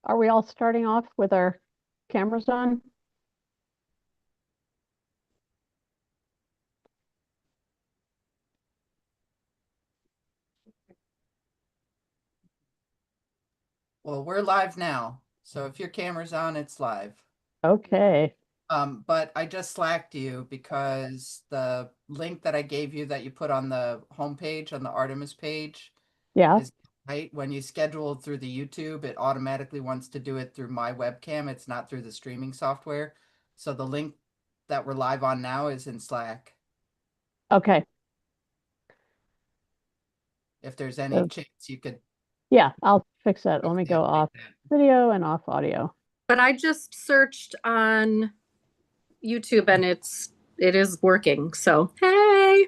Are we all starting off with our cameras on? Well, we're live now. So if your camera's on, it's live. Okay. But I just slacked you because the link that I gave you that you put on the homepage on the Artemis page Yeah. is right. When you schedule through the YouTube, it automatically wants to do it through my webcam. It's not through the streaming software. So the link that we're live on now is in Slack. Okay. If there's any So, chance you could yeah, I'll fix that. Let me go activate off that. video and off audio. But I just searched on YouTube and it is working. So, hey.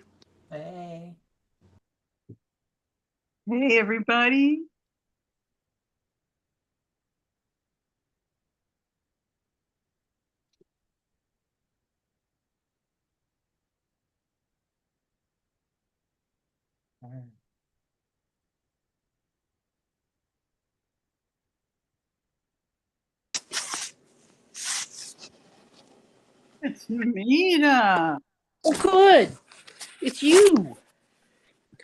Hey. Hey, everybody. It's Nita. Oh, good. It's you.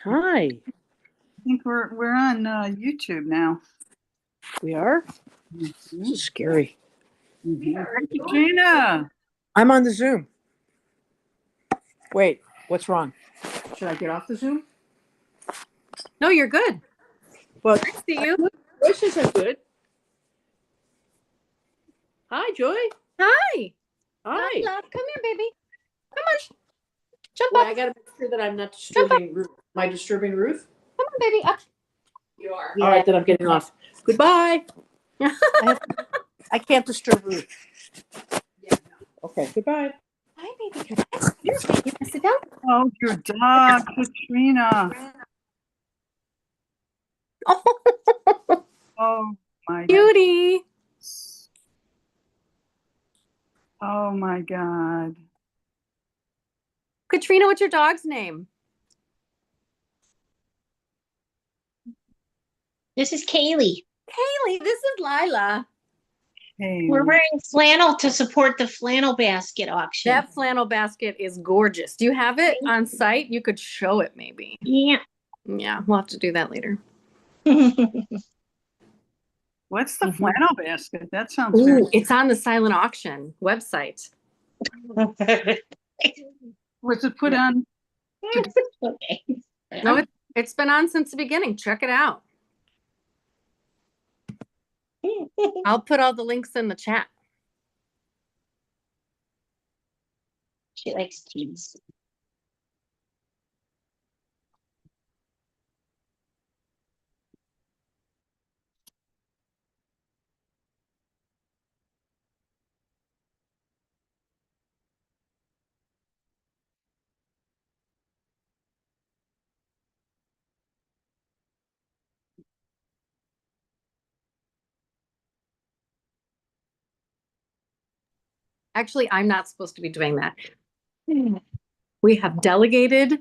Hi. I think we're on YouTube now. We are? Mhm. This is scary. Hi, Katrina. I'm on the Zoom. Wait, what's wrong? Should I get off the Zoom? No, you're good. Well, I see you. voices are good. Hi, Joy. Hi. Hi. Love. Come here, baby. Come on. Jump Wait, up. I gotta make sure that I'm not disturbing Ruth. Am I disturbing Ruth? Come on, baby. Up. You are. All right, then I'm getting off. Goodbye. I can't disturb Ruth. Okay, goodbye. Hi, baby. Here, you wanna sit down? Oh, your dog, Katrina. Oh, Oh my cutie. Oh my God. Katrina, what's your dog's name? This is Kaylee. Kaylee. This is Lila. Hey. We're wearing flannel to support the flannel basket auction. That flannel basket is gorgeous. Do you have it on site? You could show it maybe. Yeah. Yeah, we'll have to do that later. What's the Mhm. flannel basket? That sounds very. Ooh, it's on the silent auction website. Was it put on? Okay. No, it's been on since the beginning. Check it out. I'll put all the links in the chat. She likes teas. Actually, I'm not supposed to be doing that. We have delegated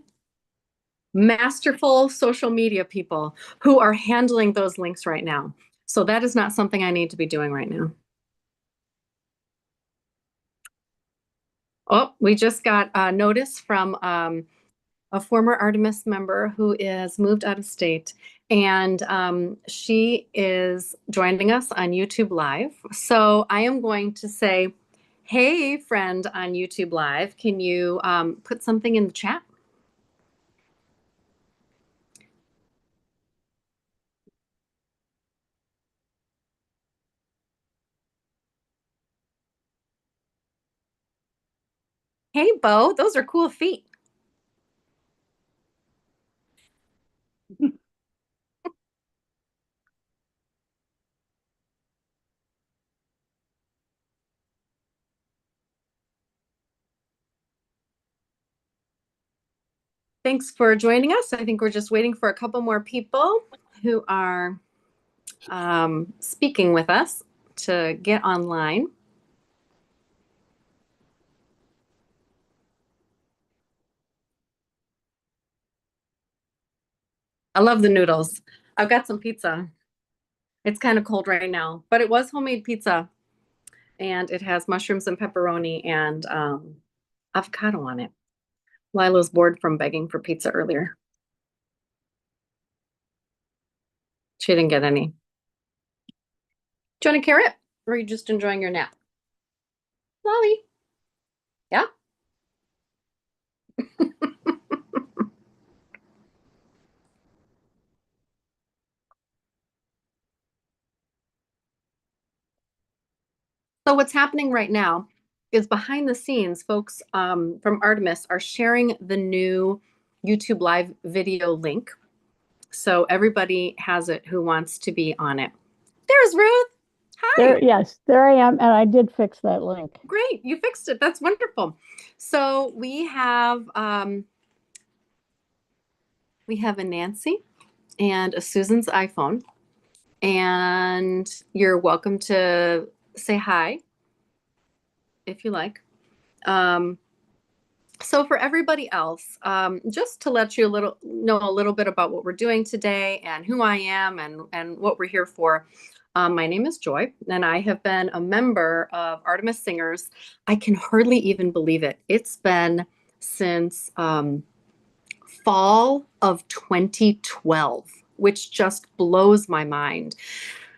masterful social media people who are handling those links right now. So that is not something I need to be doing right now. Oh, we just got a notice from a former Artemis member who is moved out of state, and she is joining us on YouTube Live. So I am going to say, hey, friend on YouTube Live, can you put something in the chat? Hey, Bo, those are cool feet. Thanks for joining us. I think we're just waiting for a couple more people who are speaking with us to get online. I love the noodles. I've got some pizza. It's kind of cold right now, but it was homemade pizza, and it has mushrooms and pepperoni and avocado on it. Lila's bored from begging for pizza earlier. She didn't get any. Do you want a carrot, or are you just enjoying your nap? Lolly. Yeah. So what's happening right now is behind the scenes, folks from Artemis are sharing the new YouTube live video link. So everybody has it who wants to be on it. There's Ruth. Hi. Yes, there I am, and I did fix that link. Great, you fixed it. That's wonderful. So we have a Nancy and a Susan's iPhone, and you're welcome to say hi if you like. So for everybody else, just to let you know a little bit about what we're doing today and who I am and what we're here for. My name is Joy, and I have been a member of Artemis Singers. I can hardly even believe it. It's been since fall of 2012, which just blows my mind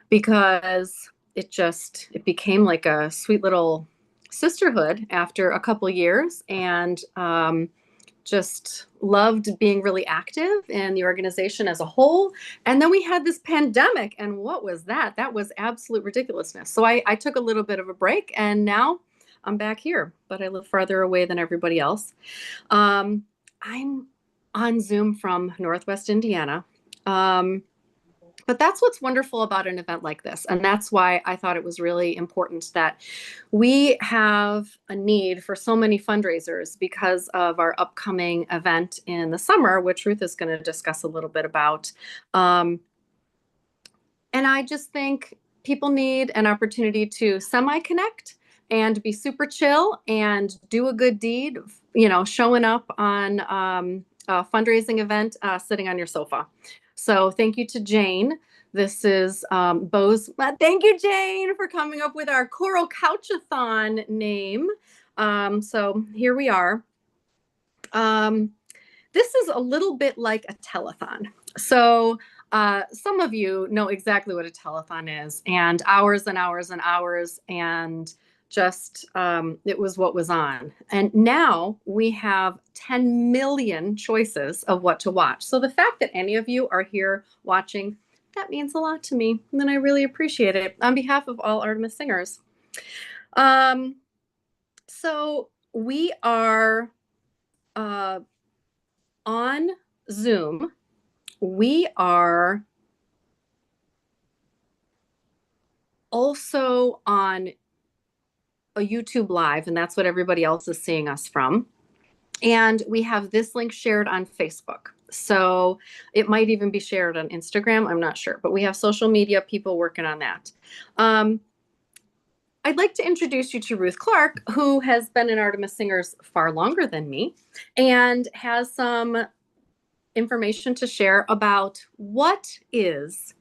because it became like a sweet little sisterhood after a couple years, and just loved being really active in the organization as a whole. And then we had this pandemic, and what was that? That was absolute ridiculousness. So I took a little bit of a break, and now I'm back here, but I live farther away than everybody else. I'm on Zoom from Northwest Indiana. But that's what's wonderful about an event like this. And that's why I thought it was really important that we have a need for so many fundraisers because of our upcoming event in the summer, which Ruth is going to discuss a little bit about. And I just think people need an opportunity to semi-connect and be super chill and do a good deed, showing up on a fundraising event, sitting on your sofa. So thank you to Jane. This is Bo's. Thank you, Jane, for coming up with our Choral Couch-a-thon name. So here we are. This is a little bit like a telethon. So some of you know exactly what a telethon is, and hours and hours and hours, and just it was what was on. And now we have 10 million choices of what to watch. So the fact that any of you are here watching, that means a lot to me, and I really appreciate it on behalf of all Artemis Singers. So we are on Zoom. We are also on a YouTube Live, and that's what everybody else is seeing us from. And we have this link shared on Facebook. So it might even be shared on Instagram. I'm not sure, but we have social media people working on that. I'd like to introduce you to Ruth Clark, who has been in Artemis Singers far longer than me and has some information to share about what is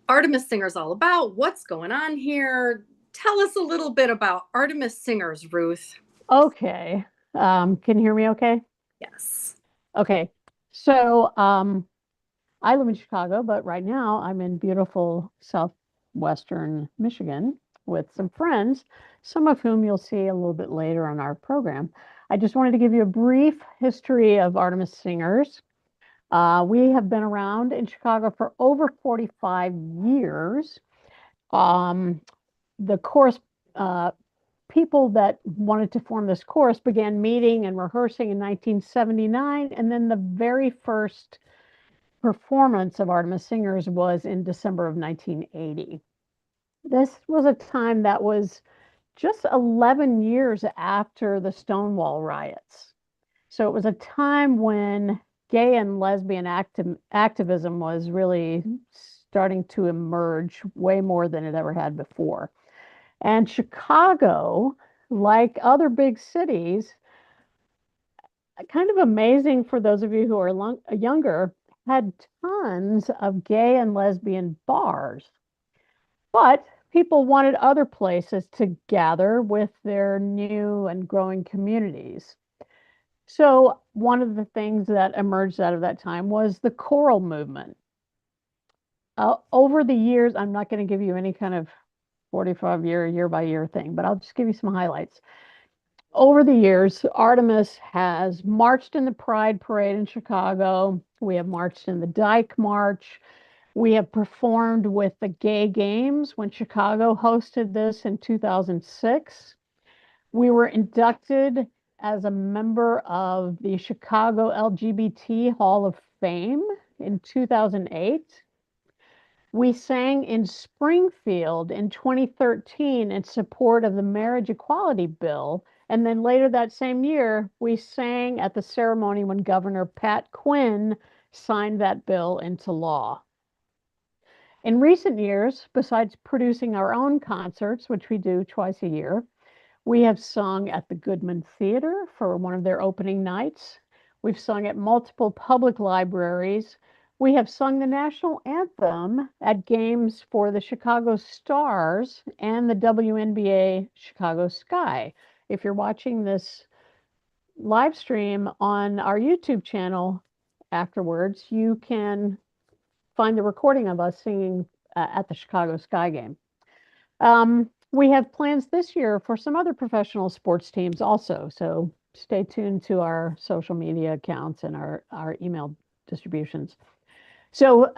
Artemis Singers all about, what's going on here. Tell us a little bit about Artemis Singers, Ruth. Okay. Can you hear me okay? Yes. Okay. So I live in Chicago, but right now I'm in beautiful southwestern Michigan with some friends, some of whom you'll see a little bit later on our program. I just wanted to give you a brief history of Artemis Singers. We have been around in Chicago for over 45 years. The chorus people that wanted to form this chorus began meeting and rehearsing in 1979, and then the very first performance of Artemis Singers was in December of 1980. This was a time that was just 11 years after the Stonewall riots. So it was a time when gay and lesbian activism was really starting to emerge way more than it ever had before. And Chicago, like other big cities, kind of amazing for those of you who are younger, had tons of gay and lesbian bars. But people wanted other places to gather with their new and growing communities. So one of the things that emerged out of that time was the choral movement. Over the years, I'm not going to give you any kind of 45-year, year-by-year thing, but I'll just give you some highlights. Over the years, Artemis has marched in the Pride Parade in Chicago. We have marched in the Dyke March. We have performed with the Gay Games when Chicago hosted this in 2006. We were inducted as a member of the Chicago LGBT Hall of Fame in 2008. We sang in Springfield in 2013 in support of the marriage equality bill. And then later that same year, we sang at the ceremony when Governor Pat Quinn signed that bill into law. In recent years, besides producing our own concerts, which we do twice a year, we have sung at the Goodman Theater for one of their opening nights. We've sung at multiple public libraries. We have sung the national anthem at games for the Chicago Stars and the WNBA Chicago Sky. If you're watching this live stream on our YouTube channel afterwards, you can find the recording of us singing at the Chicago Sky game. We have plans this year for some other professional sports teams also, so stay tuned to our social media accounts and our email distributions. So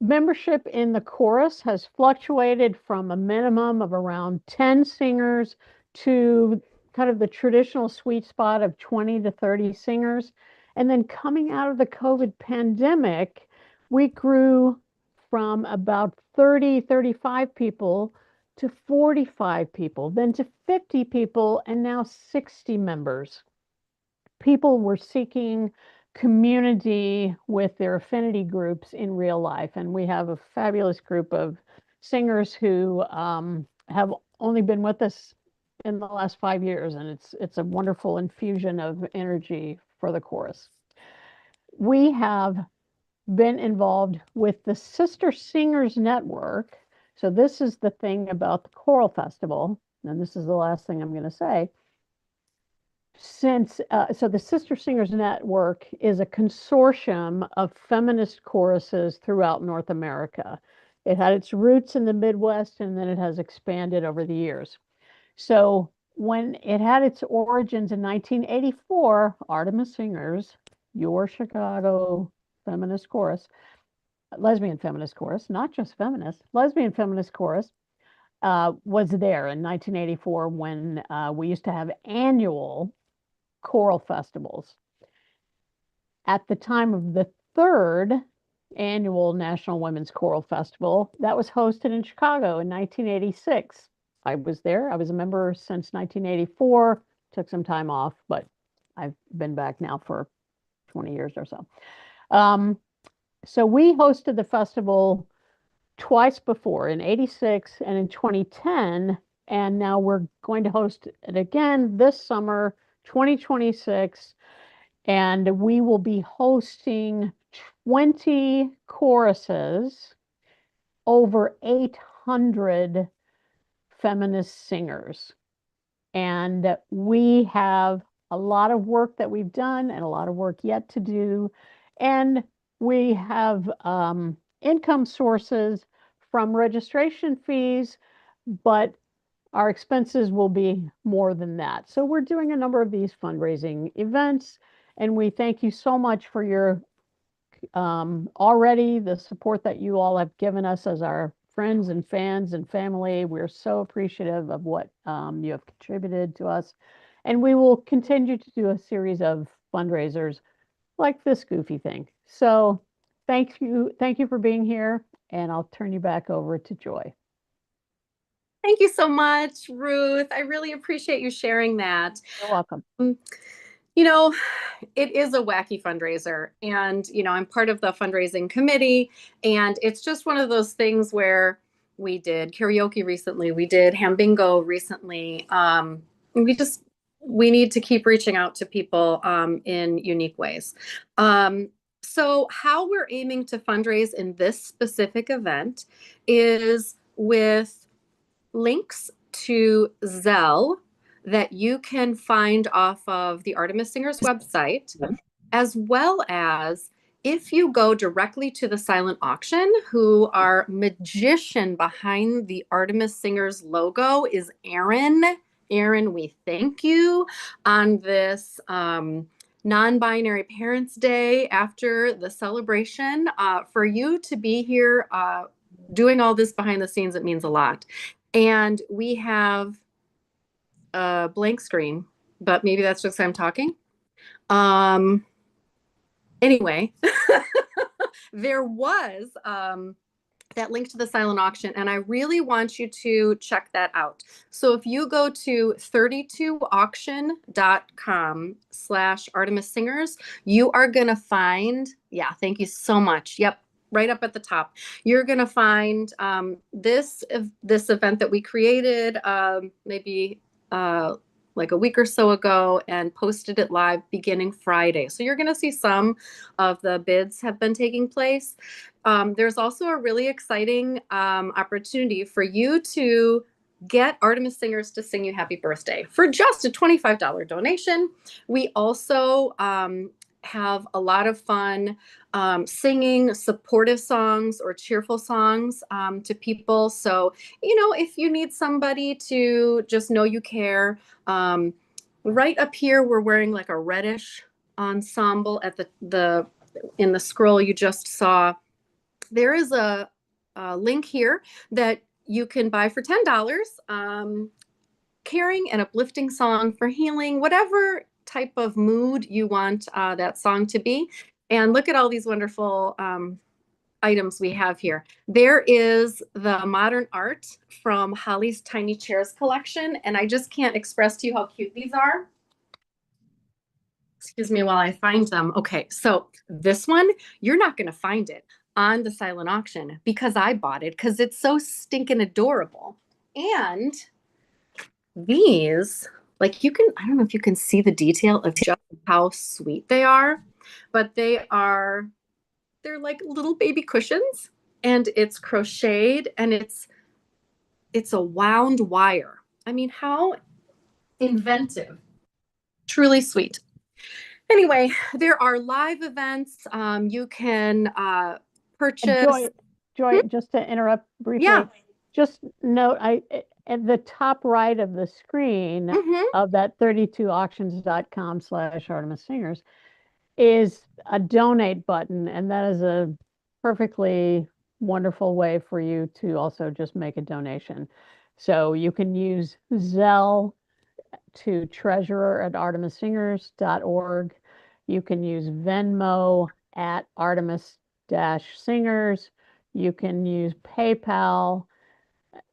membership in the chorus has fluctuated from a minimum of around 10 singers to kind of the traditional sweet spot of 20 to 30 singers. And then coming out of the COVID pandemic, we grew from about 30, 35 people to 45 people, then to 50 people, and now 60 members. People were seeking community with their affinity groups in real life. And we have a fabulous group of singers who have only been with us in the last 5 years, and it's a wonderful infusion of energy for the chorus. We have been involved with the Sister Singers Network. So this is the thing about the Choral Festival, and this is the last thing I'm going to say. So the Sister Singers Network is a consortium of feminist choruses throughout North America. It had its roots in the Midwest, and then it has expanded over the years. So when it had its origins in 1984, Artemis Singers, your Chicago feminist chorus, lesbian feminist chorus, not just feminist, lesbian feminist chorus, was there in 1984 when we used to have annual choral festivals. At the time of the third annual National Women's Choral Festival, that was hosted in Chicago in 1986. I was there. I was a member since 1984, took some time off, but I've been back now for 20 years or so. So we hosted the festival twice before, in 86 and in 2010, and now we're going to host it again this summer, 2026, and we will be hosting 20 choruses, over 800 feminist singers. And we have a lot of work that we've done and a lot of work yet to do. And we have income sources from registration fees, but our expenses will be more than that. So we're doing a number of these fundraising events, and we thank you so much for your already the support that you all have given us as our friends and fans and family. We're so appreciative of what you have contributed to us. And we will continue to do a series of fundraisers like this goofy thing. So thank you for being here, and I'll turn you back over to Joy. Thank you so much, Ruth. I really appreciate you sharing that. You're welcome. You know, it is a wacky fundraiser, and, you know, I'm part of the fundraising committee, and it's just one of those things where we did karaoke recently, we did ham bingo recently. We need to keep reaching out to people in unique ways. So how we're aiming to fundraise in this specific event is with links to Zelle that you can find off of the Artemis Singers website, as well as if you go directly to the silent auction, who our magician behind the Artemis Singers logo is Aaron. Aaron, we thank you on this non-binary Parents Day after the celebration. For you to be here doing all this behind the scenes, it means a lot. And we have a blank screen, but maybe that's just 'cause I'm talking. Anyway, there was that link to the silent auction, and I really want you to check that out. So if you go to 32auction.com/Artemis Singers, you are going to find, yeah, thank you so much. Yep. Right up at the top, you're going to find this event that we created maybe like a week or so ago and posted it live beginning Friday. So you're going to see some of the bids have been taking place. There's also a really exciting opportunity for you to get Artemis Singers to sing you happy birthday for just a $25 donation. We also have a lot of fun singing supportive songs or cheerful songs to people. So, you know, if you need somebody to just know you care, right up here, we're wearing like a reddish ensemble at in the scroll you just saw. There is a link here that you can buy for $10, caring and uplifting song for healing, whatever type of mood you want that song to be. And look at all these wonderful items we have here. There is the modern art from Holly's Tiny Chairs collection, and I just can't express to you how cute these are. Excuse me while I find them. Okay, so this one, you're not going to find it on the silent auction because I bought it because it's so stinking adorable. And these, like you can, I don't know if you can see the detail of just how sweet they are, but they're like little baby cushions, and it's crocheted, and it's a wound wire. I mean, how inventive. Truly sweet. Anyway, there are live events. You can purchase. Joy, just to interrupt briefly. Yeah. Just note, at the top right of the screen of that 32auctions.com/Artemis Singers is a donate button, and that is a perfectly wonderful way for you to also just make a donation. So you can use Zelle to treasurer@artemissingers.org. You can use Venmo at Artemis-Singers. You can use PayPal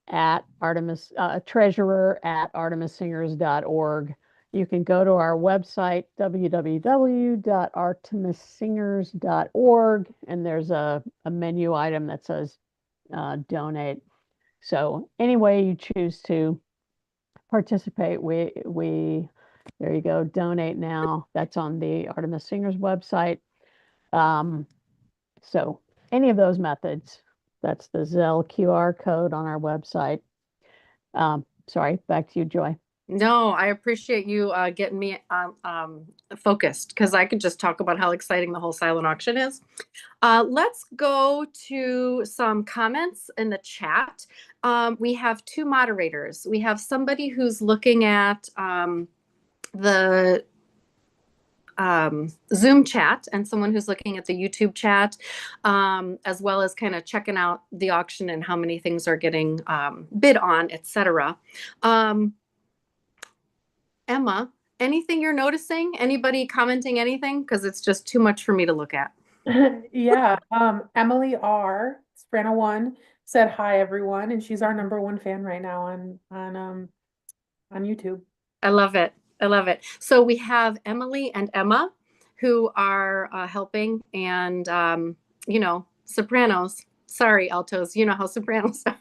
at treasurer@artemissingers.org. You can go to our website, www.artemissingers.org, and there's a menu item that says donate. So any way you choose to participate, we there you go, donate now. That's on the Artemis Singers website. So any of those methods, that's the Zelle QR code on our website. Sorry, back to you, Joy. No, I appreciate you getting me focused, because I could just talk about how exciting the whole silent auction is. Let's go to some comments in the chat. We have two moderators. We have somebody who's looking at the Zoom chat, and someone who's looking at the YouTube chat, as well as kind of checking out the auction and how many things are getting bid on, etc. Emma, anything you're noticing? Anybody commenting anything? Because it's just too much for me to look at. Yeah, Emily R. Sprana1 said hi everyone, and she's our #1 fan right now on YouTube. I love it. I love it. So we have Emily and Emma who are helping, and you know, sopranos. Sorry, altos. You know how sopranos are.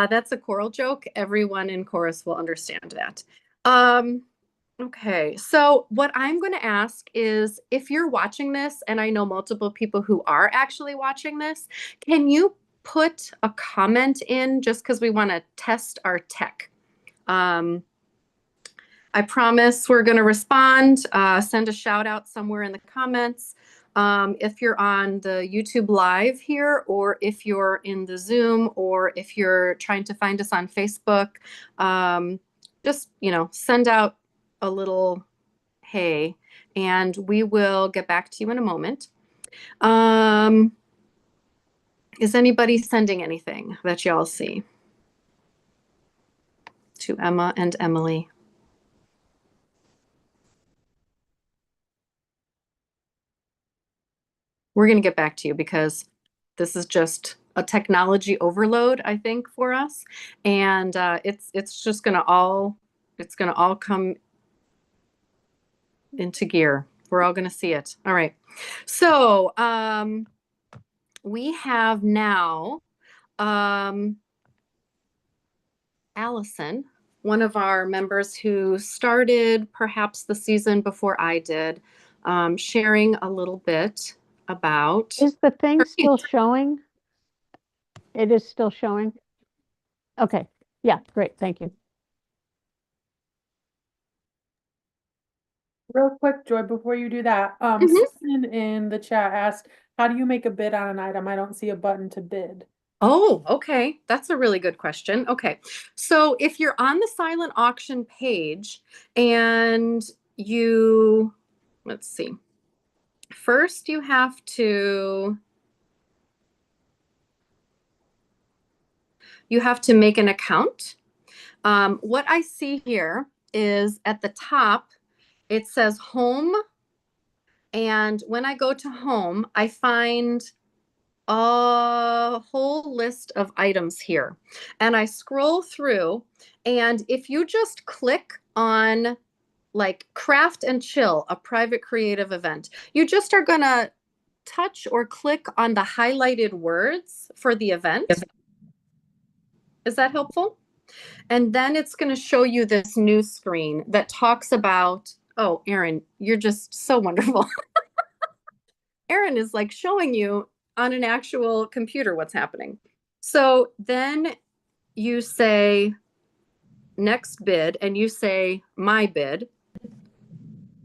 That's a choral joke. Everyone in chorus will understand that. Okay, so what I'm going to ask is if you're watching this, and I know multiple people who are actually watching this, can you put a comment in just because we want to test our tech? I promise we're going to respond, send a shout out somewhere in the comments. If you're on the YouTube live here, or if you're in the Zoom, or if you're trying to find us on Facebook, just, send out a little hey, and we will get back to you in a moment. Is anybody sending anything that y'all see to Emma and Emily? We're going to get back to you because this is just a technology overload, I think, for us, and it's just going to all come into gear. We're all going to see it. All right. So we have now Allison, one of our members who started perhaps the season before I did, sharing a little bit about. Is the thing still showing? It is still showing? Okay. Yeah, great. Thank you. Real quick, Joy, before you do that, Mhm. Susan in the chat asked, how do you make a bid on an item? I don't see a button to bid. Oh, okay. That's a really good question. Okay. So if you're on the silent auction page and let's see. First, you have to make an account. What I see here is at the top, it says home. And when I go to home, I find a whole list of items here. And I scroll through, and if you just click on like Craft and Chill, a private creative event, you just are going to touch or click on the highlighted words for the event. Is that helpful? And then it's going to show you this new screen that talks about, oh, Erin, you're just so wonderful. Erin is like showing you on an actual computer what's happening. So then you say next bid and you say my bid.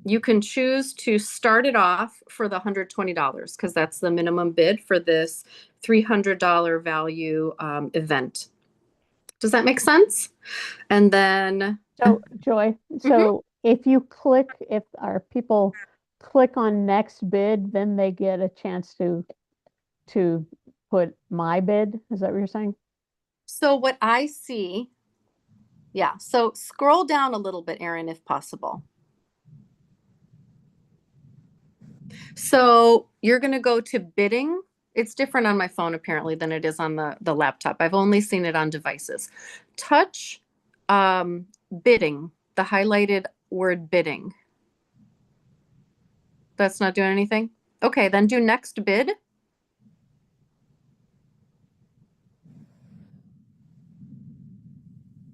You can choose to start it off for the $120 because that's the minimum bid for this $300 value event. Does that make sense? And then So, Joy, so if our people click on next bid, then they get a chance to put my bid. Is that what you're saying? So what I see, yeah. So scroll down a little bit, Erin, if possible. So you're going to go to bidding. It's different on my phone apparently than it is on the laptop. I've only seen it on devices. Touch bidding, the highlighted word bidding. That's not doing anything? Okay, then do next bid.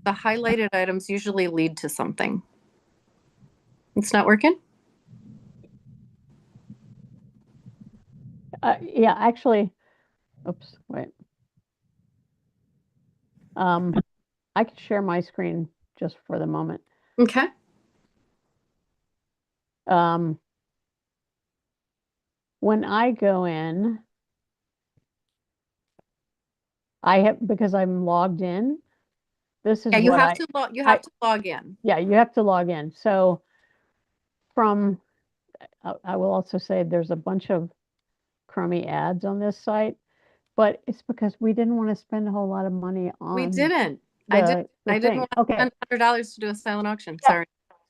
The highlighted items usually lead to something. It's not working? Yeah, actually, oops, wait. I could share my screen just for the moment. Okay. When I go in, because I'm logged in. This is Yeah, you what have to log in. Yeah, you have to log in. So I will also say there's a bunch of crummy ads on this site, but it's because we didn't want to spend a whole lot of money on. We didn't. I didn't want to spend $100 to do a silent auction. Yeah. Sorry.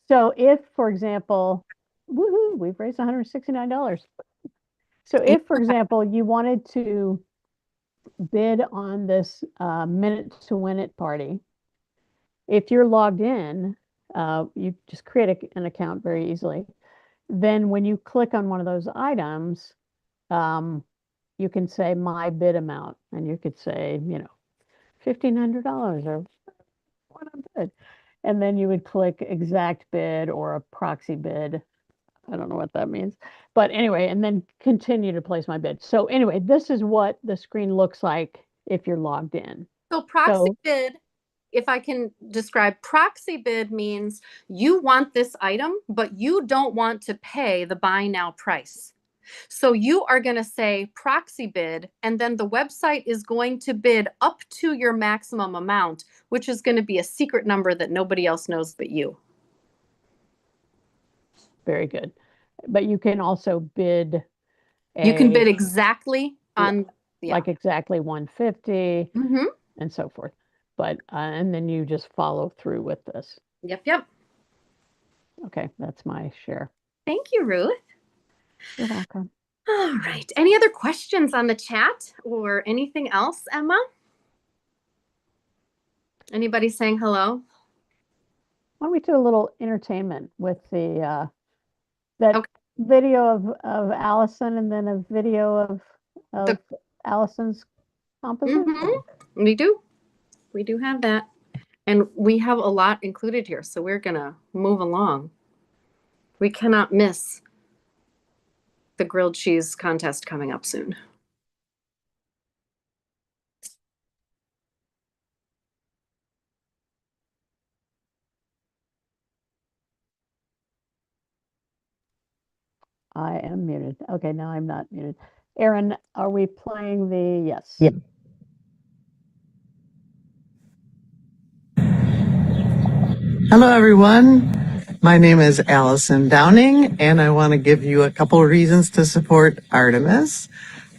So if, for example, woohoo, we've raised $169. So if, for example, you wanted to bid on this minute to win it party, if you're logged in, you just create an account very easily. Then when you click on one of those items, you can say my bid amount, and you could say, $1,500 or what a bid. And then you would click exact bid or a proxy bid. I don't know what that means. But anyway, and then continue to place my bid. So anyway, this is what the screen looks like if you're logged in. So proxy So- bid, if I can describe, proxy bid means you want this item, but you don't want to pay the buy now price. So you are going to say proxy bid, and then the website is going to bid up to your maximum amount, which is going to be a secret number that nobody else knows but you. Very good. But you can also bid You can bid exactly on, like exactly 150 Mhm. and so forth. But and then you just follow through with this. Yep. Okay, that's my share. Thank you, Ruth. You're welcome. All right. Any other questions on the chat or anything else, Emma? Anybody saying hello? Why don't we do a little entertainment with the that Okay. video of Allison and then a video of Allison's composition? We do. We do have that. And we have a lot included here, so we're going to move along. We cannot miss the grilled cheese contest coming up soon. I am muted. Okay, now I'm not muted. Erin, are we playing the yes? Yeah. Hello, everyone. My name is Allison Downing, and I want to give you a couple of reasons to support Artemis.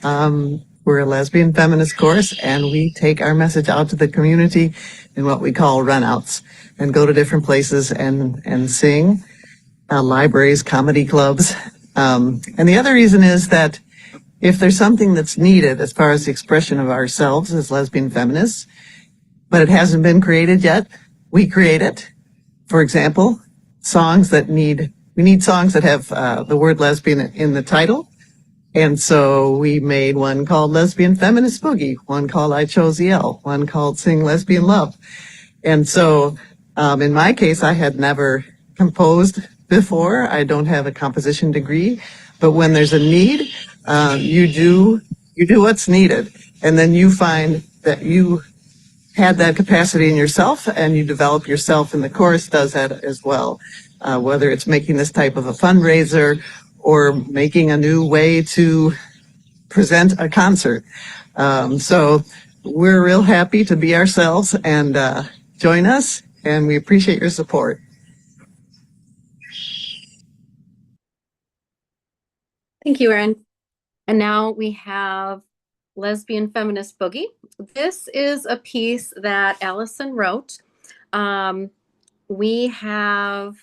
We're a lesbian feminist course, and we take our message out to the community in what we call runouts and go to different places and sing, libraries, comedy clubs. And the other reason is that if there's something that's needed as far as the expression of ourselves as lesbian feminists, but it hasn't been created yet, we create it. For example, we need songs that have the word lesbian in the title. And so we made one called Lesbian Feminist Boogie, one called I Chose Yell, one called Sing Lesbian Love. And so in my case, I had never composed before. I don't have a composition degree, but when there's a need, you do what's needed. And then you find that you had that capacity in yourself and you develop yourself, and the chorus does that as well. Whether it's making this type of a fundraiser or making a new way to present a concert. So we're real happy to be ourselves and join us, and we appreciate your support. Thank you, Erin. And now we have Lesbian Feminist Boogie. This is a piece that Allison wrote. We have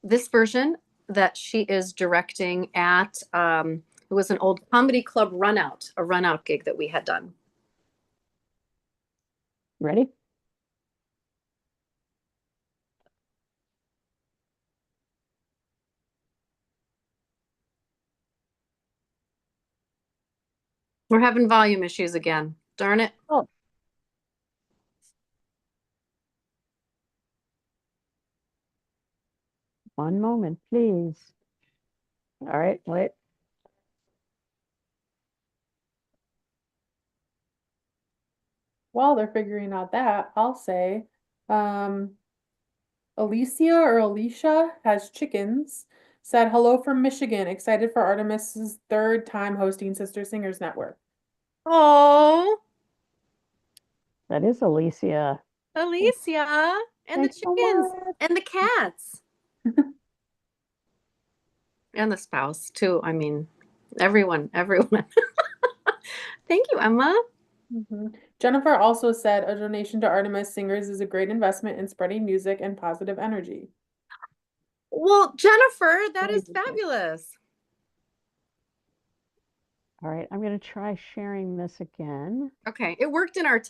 this version that she is directing at, it was an old comedy club a runout gig that we had done. Ready? We're having volume issues again. Darn it. Oh. One moment, please. All right, wait. While they're figuring out that, I'll say, Alicia or Alicia has chickens. Said hello from Michigan. Excited for Artemis's third time hosting Sister Singers Network. Oh, That is Alicia. Alicia and the Thanks so chickens much. and the cats and the spouse too. I mean, everyone. Thank you, Emma. Jennifer also said a donation to Artemis Singers is a great investment in spreading music and positive energy. Well, Jennifer, that is fabulous. All right, I'm going to try sharing this again. Okay, it worked in our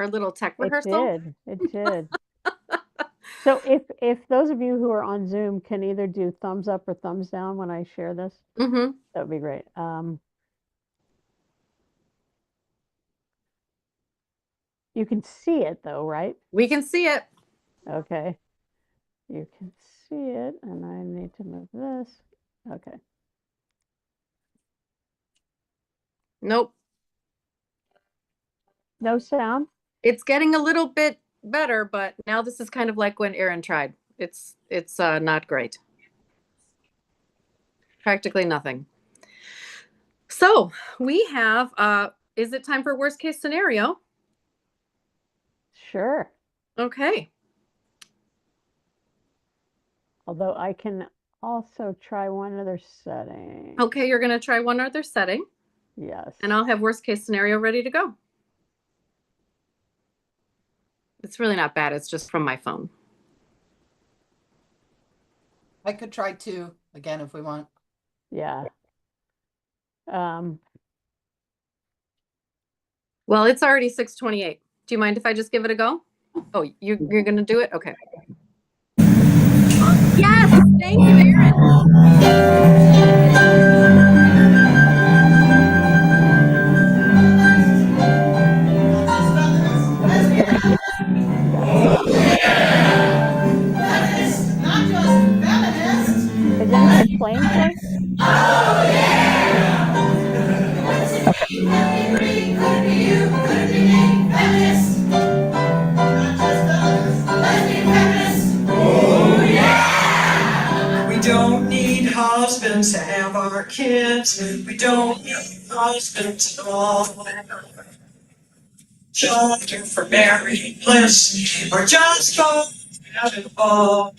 little tech rehearsal. It did. So if those of you who are on Zoom can either do thumbs up or thumbs down when I share this, that would be great. You can see it though, right? We can see it. Okay. You can see it, and I need to move this. Okay. Nope. No sound? It's getting a little bit better, but now this is kind of like when Aaron tried. It's not great. Practically nothing. So we have, is it time for worst case scenario? Sure. Okay. Although I can also try one other setting. Okay, you're going to try one other setting. Yes. And I'll have worst case scenario ready to go. It's really not bad. It's just from my phone. I could try 2 again if we want. Yeah. Well, it's already 6:28. Do you mind if I just give it a go? Oh, you're going to do it? Okay. Yes, thank you, Aaron. Is anything playing for us? We don't need husbands to have our kids. We don't need husbands at all. Children for married bliss, or just go have it all.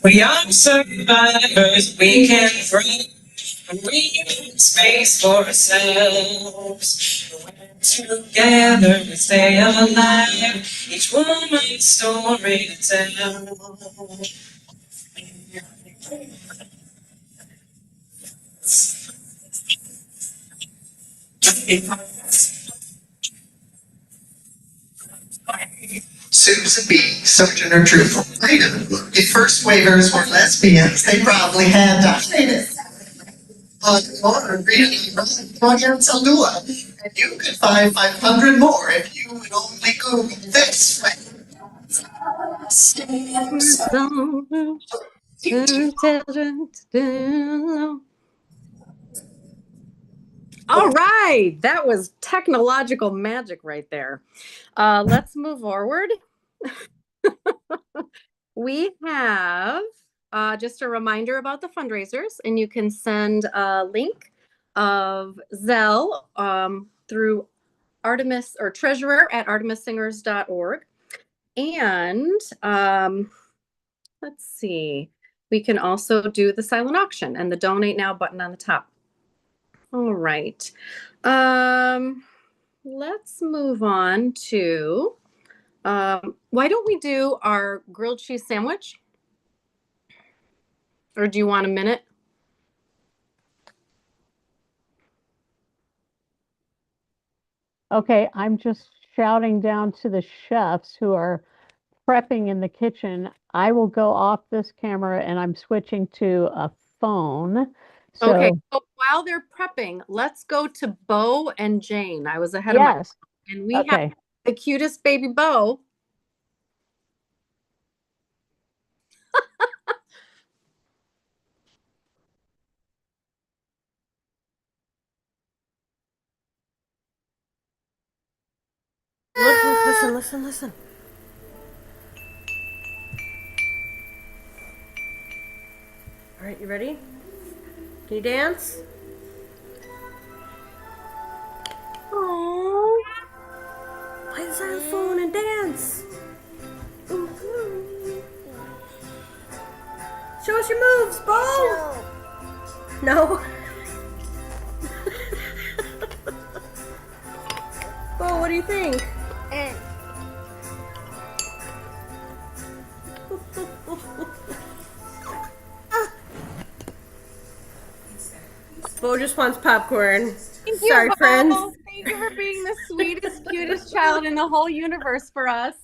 We are survivors, we can thrive, and we make space for ourselves. Together we stay alive, each woman's story to tell. Susan B., Sojourner Truth. The first waivers were lesbians. They probably had to hide it. Or really, audience will do it. And you could find 500 more if you would only Google this. All right, that was technological magic right there. Let's move forward. We have just a reminder about the fundraisers, and you can send a link of Zelle through Artemis or treasurer@artemissingers.org. And let's see, we can also do the silent auction and the donate now button on the top. All right. Let's move on to, why don't we do our grilled cheese sandwich? Or do you want a minute? Okay, I'm just shouting down to the chefs who are prepping in the kitchen. I will go off this camera and I'm switching to a phone. So, Okay, so while they're prepping, let's go to Bo and Jane. I was ahead of my, yes. and we Okay. have the cutest baby Bo. Look, listen. All right, you ready? Can you dance? Aww. Play the xylophone and dance. Show us your moves, Bo. No. Bo, what do you think? Bo just wants popcorn. Thank you, Sorry, Bo. friends. Thank you for being the sweetest, cutest child in the whole universe for us.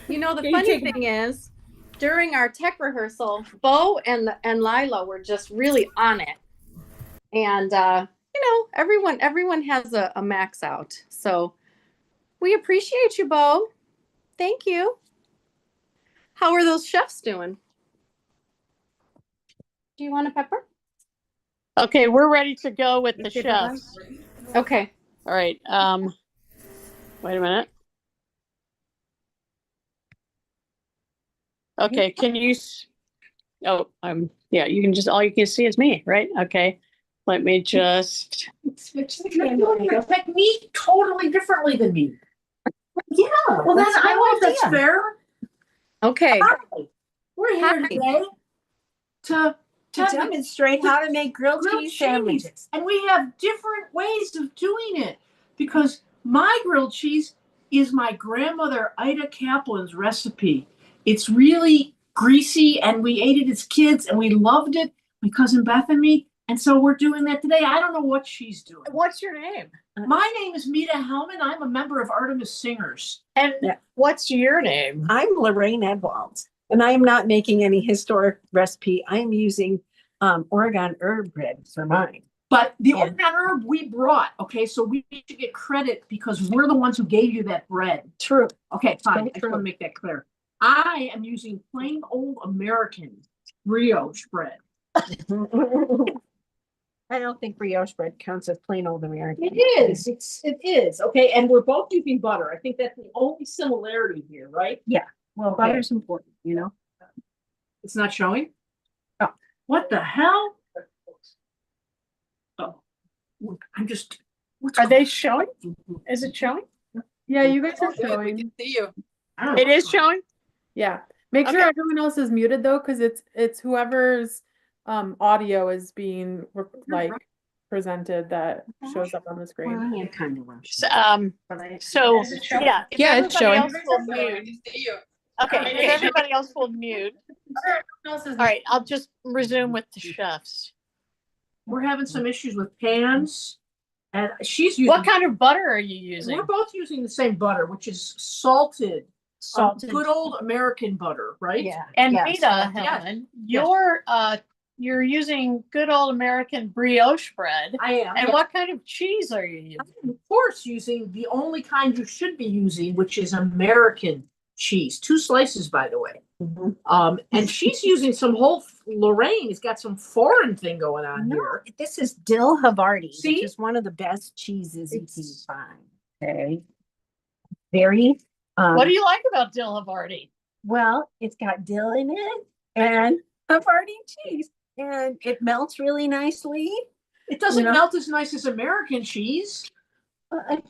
You know, the Can you funny take- thing is, during our tech rehearsal, Bo and Lila were just really on it. And everyone has a max out. So we appreciate you, Bo. Thank you. How are those chefs doing? Do you want a pepper? Okay, we're ready to go with the Okay, bye-bye. chefs. Okay. All right. Wait a minute. Okay, can you? Oh, yeah. You can just all you can see is me, right? Okay. Let me just Switch the camera. Technique totally differently than me. Yeah, well, That's I no hope that's idea. fair. Okay. Hi. We're here Hi. today to demonstrate how to make grilled grilled cheese sandwiches. and we have different ways of doing it because my grilled cheese is my grandmother Ida Kaplan's recipe. It's really greasy and we ate it as kids and we loved it, my cousin Beth and me. And so we're doing that today. I don't know what she's doing. What's your name? My name is Mita Hellman. I'm a member of Artemis Singers. And What's your name? I'm Lorraine Edwalds, and I am not making any historic recipe. I am using Oregon herb bread for mine. But the Yeah. Oregon herb we brought, okay, so we need to get credit because we're the ones who gave you that bread. True. Okay, fine. I just True. want to make that clear. I am using plain old American brioche bread. I don't think brioche bread counts as plain old American. It is. It is. Okay, and we're both using butter. I think that's the only similarity here, right? Well, Okay. butter's important, you know. It's not showing? Oh, what the hell? Oh, I'm just. Are they showing? Is it showing? Yeah, you guys are Oh, good, we showing. can see you. It is showing. Yeah. Make sure Okay. everyone else is muted though, because it's whoever's audio is being like presented that shows up on the Well, screen. I am kind of rushed. So, But I, so yeah, if Yeah, it's everybody showing. else will mute. See you. Okay, if everybody else will mute. All right, I'll just resume with the chefs. We're having some issues with pans. And she's using. What kind of butter are you using? We're both using the same butter, which is salted. Salted. Good old American butter, right? yeah. And yes. Rita, Helen, you're using good old American brioche bread. I am. And what kind of cheese are you using? I'm, of course, using the only kind you should be using, which is American cheese. 2 slices, by the way. Mhm. And she's using some Lorraine has got some foreign thing going on No, here. this is dill Havarti, See? which is one of the best cheeses you can find. Okay. Very. What do you like about dill Havarti? Well, it's got dill in it and Havarti cheese, and it melts really nicely. It doesn't You know? melt as nice as American cheese.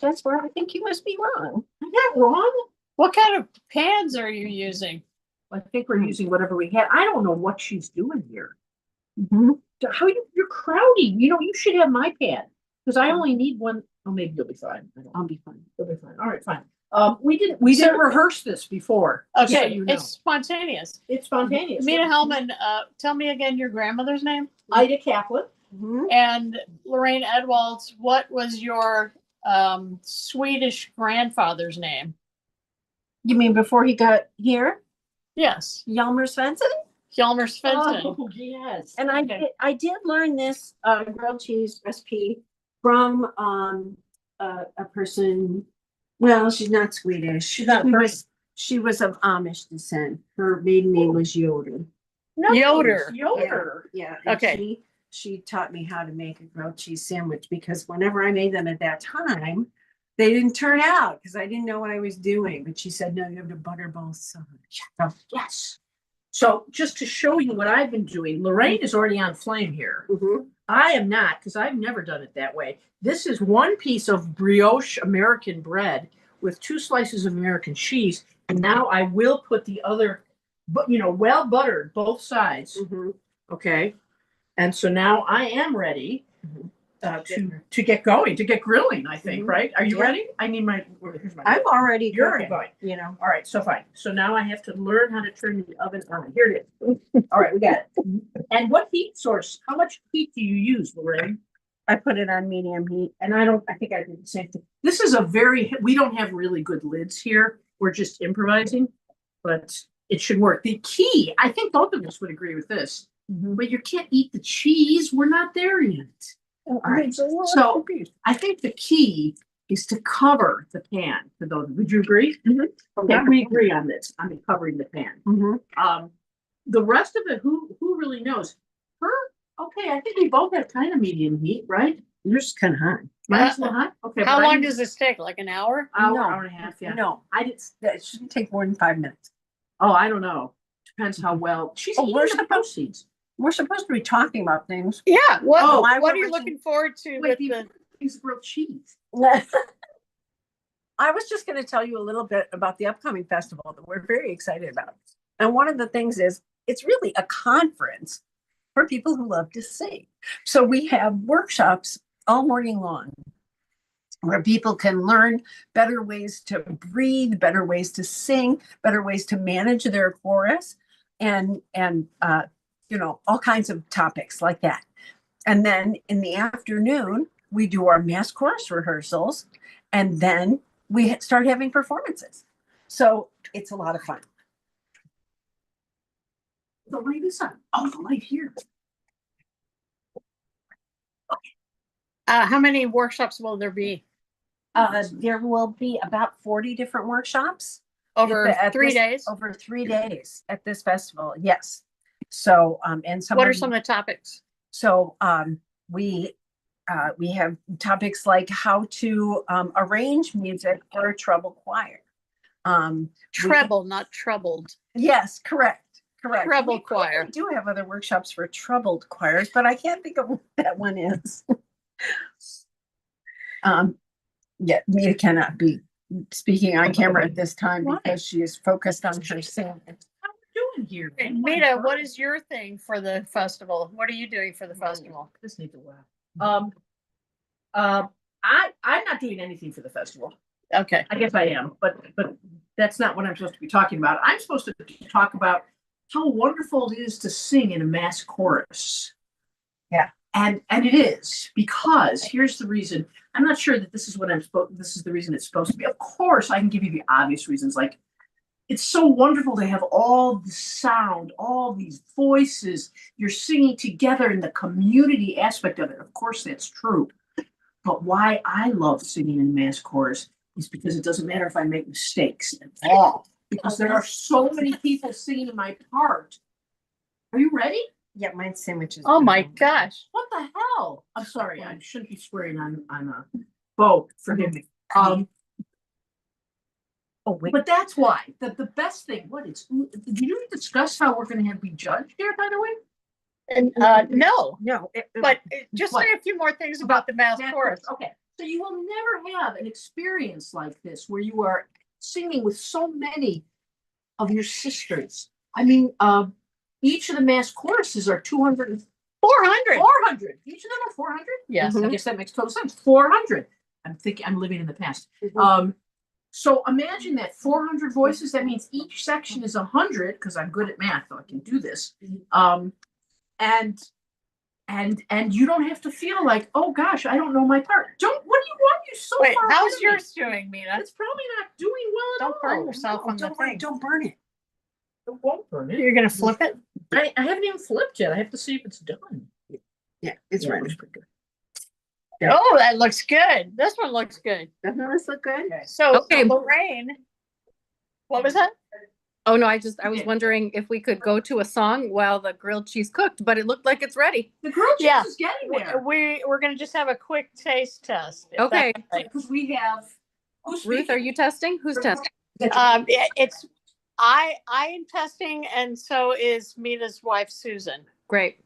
That's where I think you must be wrong. Am I wrong? What kind of pans are you using? I think we're using whatever we had. I don't know what she's doing here. Mhm. You're crowding. You know, you should have my pan because I only need one. Oh, maybe you'll be fine. I'll be fine. You'll be fine. All right, fine. We didn't rehearse this before. just so Okay, you know. it's spontaneous. It's spontaneous. Mina Hellman, tell me again your grandmother's name. Ida Kaplan. Mhm. And Lorraine Edwalds, what was your Swedish grandfather's name? You mean before he got here? Yes, Hjalmar Svensson? Hjalmar Svensson. Oh, yes. And I did learn this grilled cheese recipe from a person. Well, she's not Swedish. She's not She was of Amish descent. Her maiden name was Yoder. Yoder. Yoder. Yeah. And Okay. She taught me how to make a grilled cheese sandwich because whenever I made them at that time, they didn't turn out because I didn't know what I was doing. But she said, no, you have to butter both sides. Yes. So just to show you what I've been doing, Lorraine is already on flame here. Mhm. I am not because I've never done it that way. This is 1 piece of brioche American bread with 2 slices of American cheese. And now I will put the other, but well buttered both sides. Mhm. Okay. And so now I am ready to get going, to get grilling, I think, Mhm. right? Are you Yeah. ready? I need here's my. I'm already You're already cooking, going. you know. All right, so fine. So now I have to learn how to turn the oven on. Here it is. All right, we got it. And what heat source? How much heat do you use, Lorraine? I put it on medium heat. And I think I did the same thing. This is we don't have really good lids here. We're just improvising, but it should work. The key, I think both of us would agree with this, but you can't eat the cheese. We're not there yet. All right. So I think the key is to cover the pan for those. Would you agree? Okay, we agree on this. I mean, covering the pan. The rest of it, who really knows? Okay, I think we both have kind of medium heat, right? Yours is kind of hot. Mine's a little hot. Okay. How but I long didn't- does this take? Like an hour? Hour and a half, yeah. No, that shouldn't take more than 5 minutes. Oh, I don't know. Depends how well. She's eating we're the supposed- proceeds. We're supposed to be talking about things. Yeah. What, Oh, what are you looking forward to Wait, with the these grilled cheese. I was just going to tell you a little bit about the upcoming festival that we're very excited about. And one of the things is it's really a conference for people who love to sing. So we have workshops all morning long where people can learn better ways to breathe, better ways to sing, better ways to manage their chorus, and you know, all kinds of topics like that. And then in the afternoon, we do our mass chorus rehearsals, and then we start having performances. So it's a lot of fun. The light is on. Oh, the light here. how many workshops will there be? There will be about 40 different workshops Over at 3 this- days? Over 3 days at this festival. Yes. So, and some What of are some of the topics? So we have topics like how to arrange music for a treble choir. Treble, not troubled. Yes, correct. Treble We choir. do have other workshops for troubled choirs, but I can't think of what that one is. Yeah, Mita cannot be speaking on camera at this time Why? because she is focused on her singing. How are we doing here? And Mita, what is your thing for the festival? What are you doing for the festival? This needs a laugh. I'm not doing anything for the festival. Okay. I guess I am, but that's not what I'm supposed to be talking about. I'm supposed to talk about how wonderful it is to sing in a mass chorus. Yeah. And it is, because here's the reason. I'm not sure that this is what this is the reason it's supposed to be. Of course, I can give you the obvious reasons, like it's so wonderful to have all the sound, all these voices, you're singing together in the community aspect of it. Of course, that's true. But why I love singing in mass chorus is because it doesn't matter if I make mistakes at all, because there are so many people singing in my part. Are you ready? Yeah, mine's sandwiches. Oh my gosh. What the hell? I'm sorry, I shouldn't be swearing on a boat. Forgive me. Oh wait. But that's why the best thing. Did you discuss how we're going to be judged here? By the way, And no, No, but just say a few more things about the mass chorus. Okay, so you will never have an experience like this where you are singing with so many of your sisters. I mean, each of the mass choruses are 200. 400. 400. Each of them are 400. Yes. I guess that makes total sense. 400. I'm living in the past. So imagine that 400 voices. That means each section is 100, because I'm good at math, so I can do this. And you don't have to feel like, oh gosh, I don't know my part. What do you want? You so Wait, far how's ahead of yours me. doing, Mina? It's probably not doing well at Don't burn all. yourself on the thing. Don't burn it. It won't burn it. You're gonna flip it? I haven't even flipped yet. I have to see if it's done. Yeah, it's Yeah, ready. looks pretty good. Yeah. Oh, that looks good. This one looks good. Doesn't this look good? So Okay. Lorraine, what was that? Oh, no, I was wondering if we could go to a song while the grilled cheese cooked, but it looked like it's ready. The grilled cheese Yeah. is getting there. We're gonna just have a quick taste test. if Okay. that's all right. Because we have. Who's Ruth, are speaking? you testing? Who's testing? It's I am testing, and so is Mina's wife Susan. Great.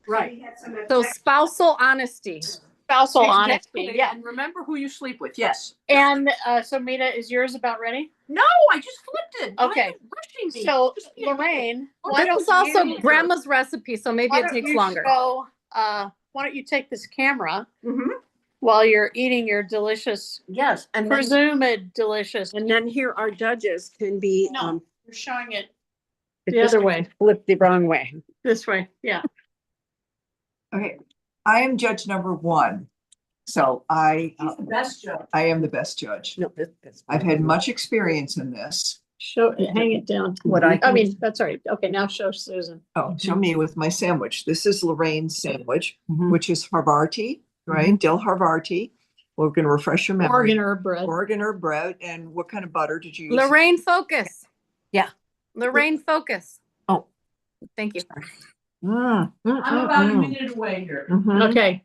Right. So spousal honesty. Spousal honesty, Exactly. yeah. And remember who you sleep with. Yes. And so Mina, is yours about ready? No, I just flipped it. Why Okay. are you rushing me? So Just be a minute. Lorraine, Well, why This don't is also you- grandma's recipe, so maybe why it don't takes you longer. show, why don't you take this camera Mhm. while you're eating your delicious, Yes, and then, presumed delicious. and then here our judges can be No. You're showing it it the just other way, flipped the wrong way. this way. Yeah. Okay, I am judge number one. So He's the best judge. I am the best judge. No, this I've had much experience in this. Show, hang it down. What I I can- mean, that's all right. Okay, now show Susan. Oh, show me with my sandwich. This is Lorraine's sandwich, Mhm. which is Havarti, right? Dill Havarti. We're gonna refresh your memory. Oregon herb bread. Oregon herb bread. And what kind of butter did you use? Lorraine, focus. Yeah. Lorraine, focus. Oh. Thank you. Mm, mm, I'm mm, about a mm. minute away here. Mhm. Okay.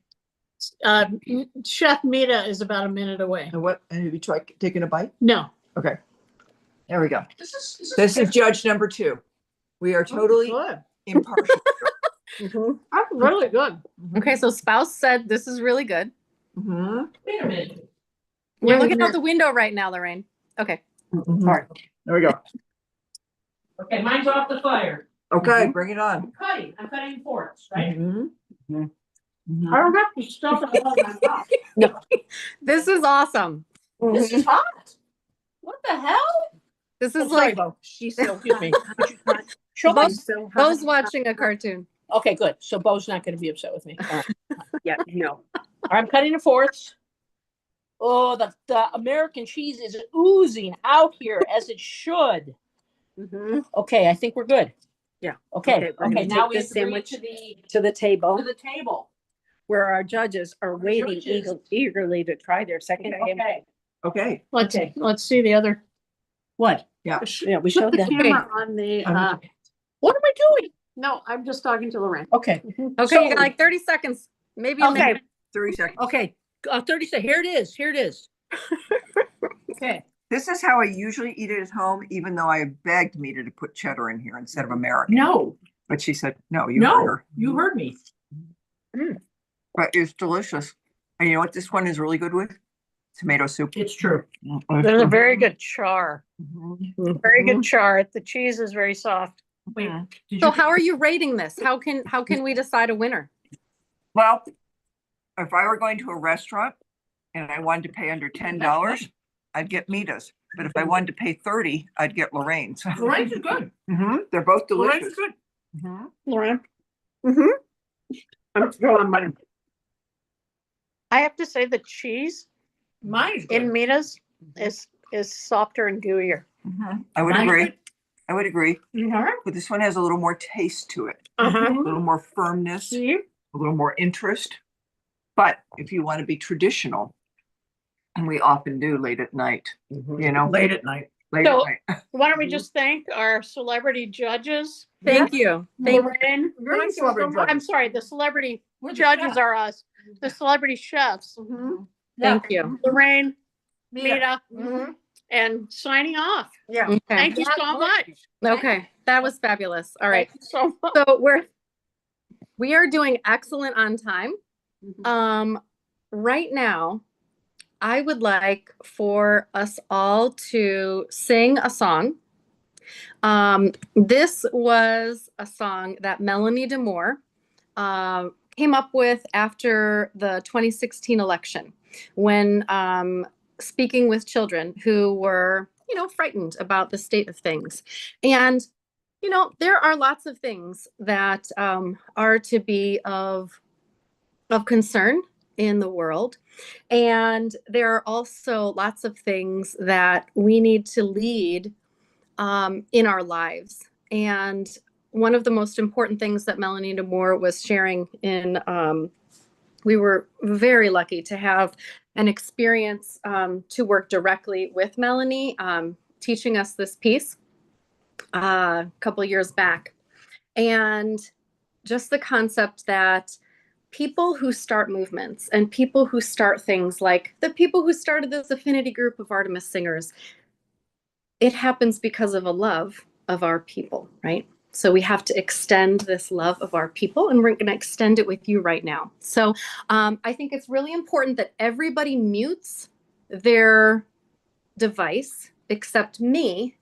Chef Mita is about a minute away. And what, and have you tried taking a bite? No. Okay. There we go. This This is judge number 2. We are totally Good. impartial. That's really good. Okay, so spouse said this is really good. Mhm. Wait a minute. You're looking out the window right now, Lorraine. Okay. Mhm. All right. There we go. Okay, mine's off the fire. Okay, bring it on. I'm cutting forks, right? Mhm. Mhm. I don't have to stuff it all in my mouth. This is awesome. This is hot. What the hell? This I'm is sorry, like Bo. She's so, excuse me. Show me. those watching a cartoon. Okay, good. So Bo's not gonna be upset with me. All right. Yeah, no. I'm cutting the fourths. Oh, the American cheese is oozing out here as it should. Okay, I think we're good. Yeah. Okay, we're gonna okay, now take we this have to bring it sandwich to to the table the table. where our judges are waiting judges. eagerly to try their second game. Okay, Okay. Let's see the other. what? Yeah. Yeah, we Put showed the them. camera on the, What am I doing? no, I'm just talking to Lorraine. Okay, Okay, you got like 30 seconds. Maybe a okay, minute. 30 seconds. okay. 30 seconds. Here it is. Here it is. Okay. This is how I usually eat it at home, even though I begged Mita to put cheddar in here instead of American. No, But she said, no, you heard no, her. you heard me. But it's delicious. And you know what this one is really good with? Tomato soup. It's true. There's a very good char. Mhm. Very good char. The cheese is very soft. Wait, Mhm. did So you- how are you rating this? How can we decide a winner? Well, if I were going to a restaurant and I wanted to pay under $10, I'd get Mita's. But if I wanted to pay 30, I'd get Lorraine's. Lorraine's is good. They're both Lorraine's delicious. is good. Mhm. Lorraine, I'm throwing mine. I have to say the cheese Mine is in good. Mita's is softer and gooier. I would Mine's agree. good. I would agree. All right. But this one has a little more taste to it, Uh-huh. a little more firmness, See? a little more interest. But if you want to be traditional, and we often do late at night, you know, Late at night. late So- at night. Why don't we just thank our celebrity judges? Thank you. Thank Lorraine. Very celebrity I'm judges. sorry, the celebrity We're the judges chefs. are us. The celebrity chefs. Thank you. Lorraine, Mita. Mita, and signing off. Yeah. Okay. Thank you so much. Okay. That was fabulous. All right. Thank you so much. So we are doing excellent on time. Right now, I would like for us all to sing a song. This was a song that Melanie DeMore came up with after the 2016 election when speaking with children who were, frightened about the state of things. And, there are lots of things that are to be of concern in the world. And there are also lots of things that we need to lead in our lives. And one of the most important things that Melanie DeMore was sharing we were very lucky to have an experience to work directly with Melanie, teaching us this piece a couple years back. And just the concept that people who start movements and people who start things like the people who started this affinity group of Artemis Singers, it happens because of a love of our people, right? So we have to extend this love of our people, and we're going to extend it with you right now. So I think it's really important that everybody mutes their device except me,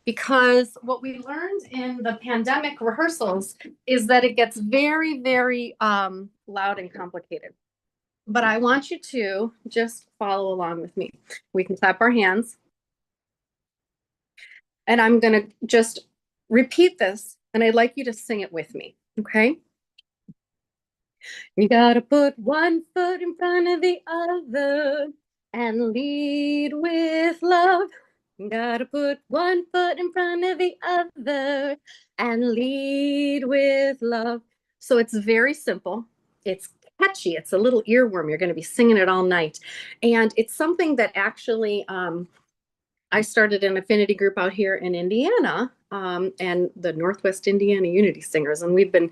because what we learned in the pandemic rehearsals is that it gets very, very loud and complicated. But I want you to just follow along with me. We can clap our hands. And I'm going to just repeat this, and I'd like you to sing it with me, okay? You got to put one foot in front of the other and lead with love. You gotta put one foot in front of the other and lead with love. So it's very simple. It's catchy. It's a little earworm. You're going to be singing it all night. And it's something that actually I started an affinity group out here in Indiana, and the Northwest Indiana Unity Singers. And we've been,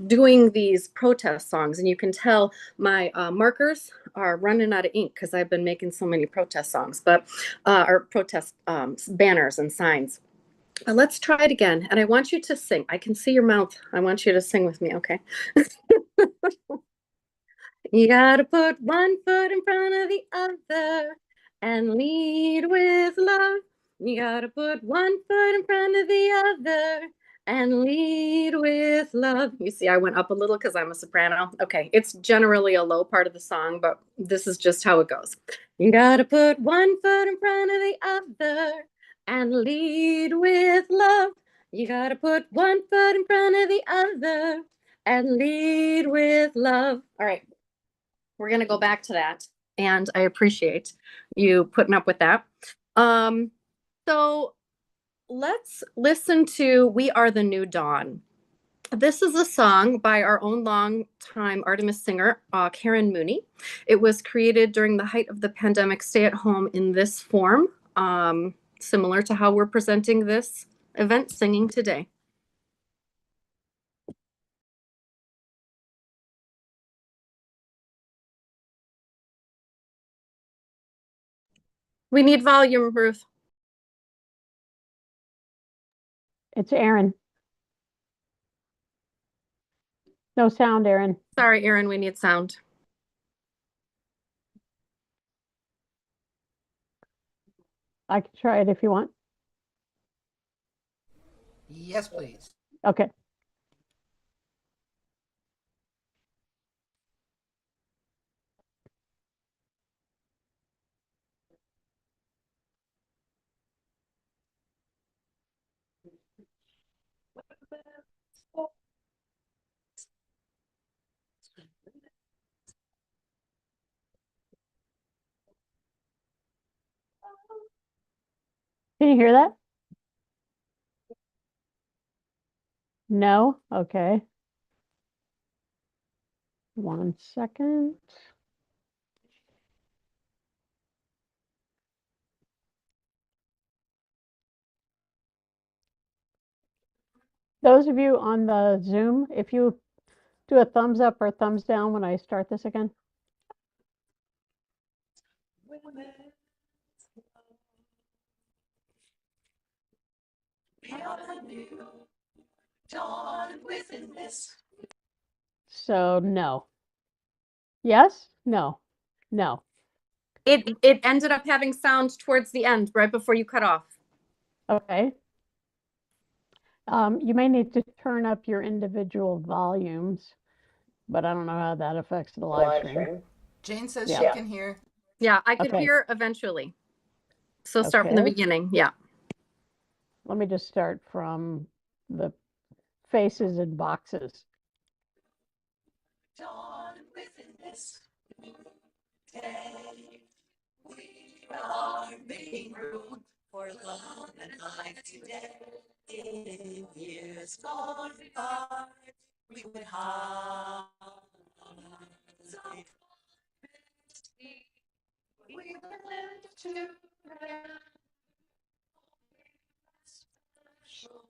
doing these protest songs. And you can tell my markers are running out of ink because I've been making so many protest songs, or protest banners and signs. Let's try it again. And I want you to sing. I can see your mouth. I want you to sing with me, okay? You gotta put one foot in front of the other and lead with love. You gotta put one foot in front of the other and lead with love. You see, I went up a little because I'm a soprano. Okay, it's generally a low part of the song, but this is just how it goes. You gotta put one foot in front of the other and lead with love. You gotta put one foot in front of the other and lead with love. All right. We're going to go back to that. And I appreciate you putting up with that. So let's listen to We Are the New Dawn. This is a song by our own longtime Artemis singer, Karen Mooney. It was created during the height of the pandemic stay-at-home in this form, similar to how we're presenting this event singing today. We need volume, Ruth. It's Aaron. No sound, Aaron. Sorry, Aaron, we need sound. I can try it if you want. Yes, please. Okay. Can you hear that? No? Okay. 1 second. Those of you on the Zoom, if you do a thumbs up or thumbs down when I start this again. So no. Yes? No. No. It ended up having sound towards the end, right before you cut off. Okay. You may need to turn up your individual volumes, but I don't know how that affects the live stream. Jane says Yeah. she can hear. Yeah, I could Okay. hear eventually. So start from the Okay. beginning. Yeah. Let me just start from the faces and boxes. Dawn within this new day, we are making room for love and life today. In years gone by, we would hide. We were left to special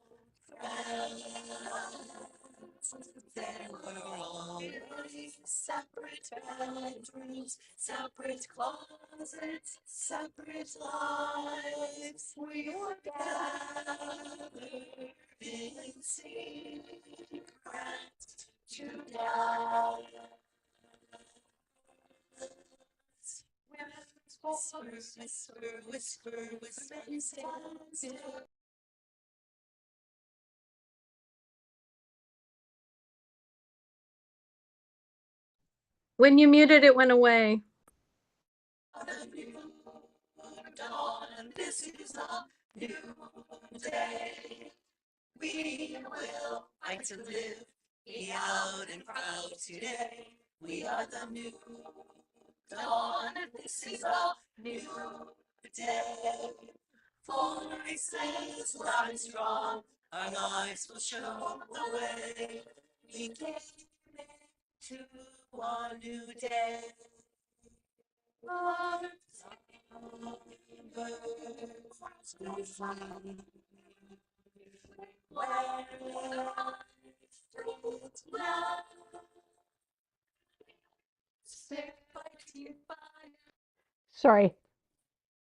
friends. There were always separate bedrooms, separate closets, separate lives. We were gathered in secret to die. Whisper, whisper, whisper, whisper, and stand still. When you muted, it went away. Dawn, this is a new day. We will fight to live, be out and proud today. We are the new dawn, and this is a new day. Voices loud and strong, our lives will show the way. We came into a new day. Hearts of birds will fly. Where streets love. Step by step by. Sorry,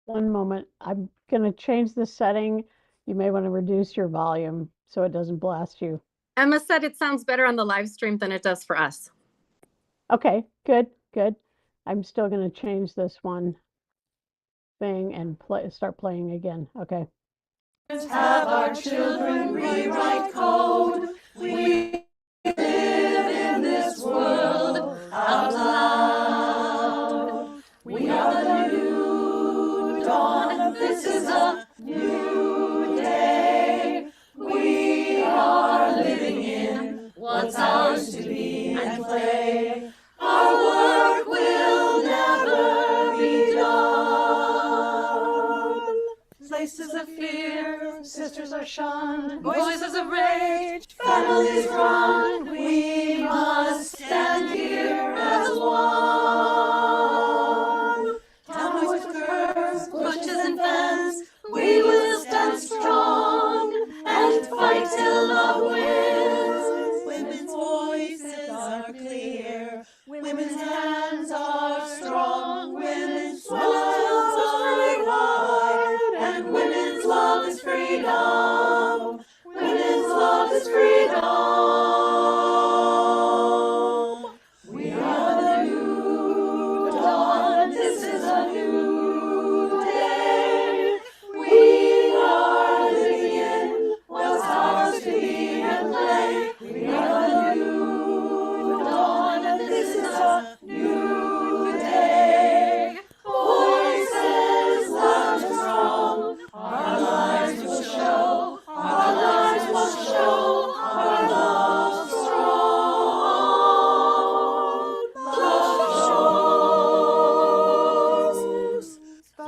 one moment. I'm going to change the setting. You may want to reduce your volume so it doesn't blast you. Emma said it sounds better on the live stream than it does for us. Okay, good, good. I'm still going to change this one thing and start playing again. Okay. Have our children rewrite code. We live in this world out loud. We are the new dawn. This is a new day. We are living in what's ours to be and play. Our work will never be done. Places of fear, sisters are shunned, voices of rage, families run. We must stand here as one. Town with curves, bushes and fence, we will stand strong and fight till love wins. Women's voices are clear, women's hands are strong, women's smiles are wide, and women's love is freedom. Women's love is freedom. We are the new dawn. This is a new day. We are living in what's ours to be and play. We are the new dawn, and this is a new day. Voices loud and strong, our lives will show, our lives will show, our love strong. Love shows the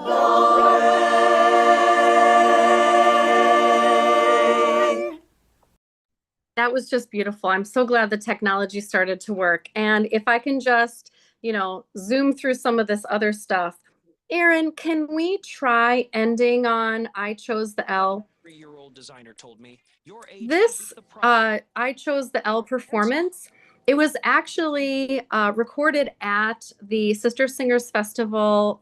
way. That was just beautiful. I'm so glad the technology started to work. And if I can just, zoom through some of this other stuff. Aaron, can we try ending on I Chose the L? 3-year-old designer told me your age This is the problem. I Chose the L performance, it was actually recorded at the Sister Singers Festival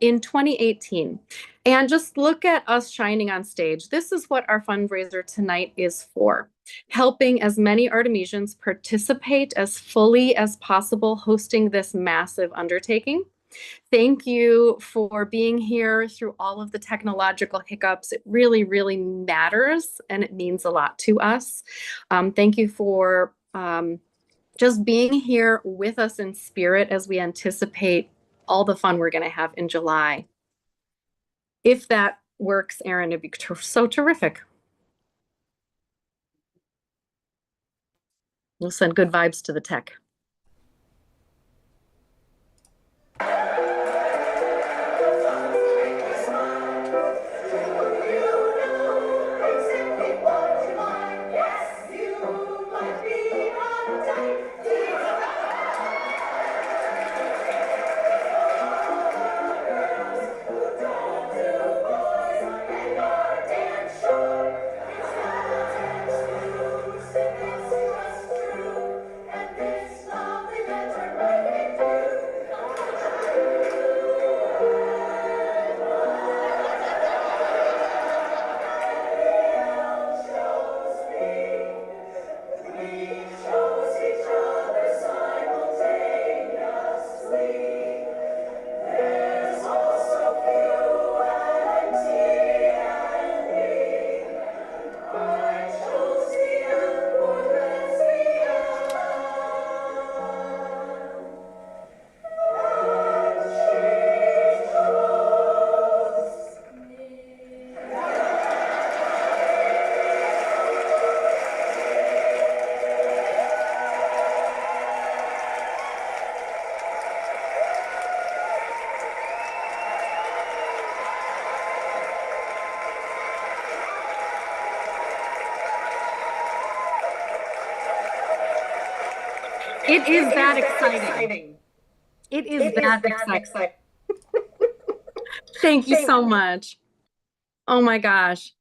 in 2018. And just look at us shining on stage. This is what our fundraiser tonight is for. Helping as many Artemisians participate as fully as possible, hosting this massive undertaking. Thank you for being here through all of the technological hiccups. It really, really matters, and it means a lot to us. Thank you for just being here with us in spirit as we anticipate all the fun we're going to have in July. If that works, Aaron, it'd be so terrific. We'll send good vibes to the tech. This It is that exciting. It is that exciting. Thank you so much. Oh my gosh.